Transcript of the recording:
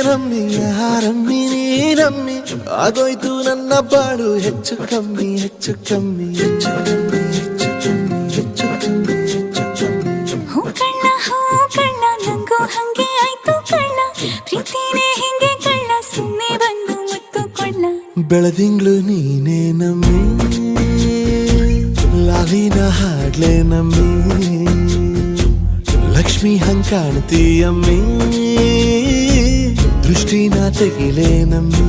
rummy rummy ನೀ rummy ಆಗೋಯ್ತು ನನ್ನ ಬಾಳು ಹೆಚ್ಚು ಕಮ್ಮಿ ಹೆಚ್ಚು ಕಮ್ಮಿ ಹೆಚ್ಚು ಕಮ್ಮಿ ಹೆಚ್ಚು ಕಮ್ಮಿ ಹೆಚ್ಚು ಕಮ್ಮಿ ಹೆಚ್ಚು ಕಮ್ಮಿ ಹೂ ಕಳ್ಳ ನಂಗೂ ಹಂಗೆ ಆಯ್ತು ಕಳ್ಳ ಪ್ರೀತಿನೇ ಹಿಂಗೆ ಕಳ್ಳ ಸುಮ್ಮನೆ ಬಂದು ಮುತ್ತು ಕೊಳ್ಳ ಬೆಳದಿಂಗ್ಳು ನೀನೇ ನಮ್ಮಿ ಲಾಲಿನ ಹಾಡ್ಲೆ ನಮ್ಮಿ ಲಕ್ಷ್ಮಿ ಹಂಗ್ ಕಾಣ್ತೀಯಮ್ಮಿ ದೃಷ್ಟಿನ ತೆಗಿಲೆ ನಮ್ಮಿ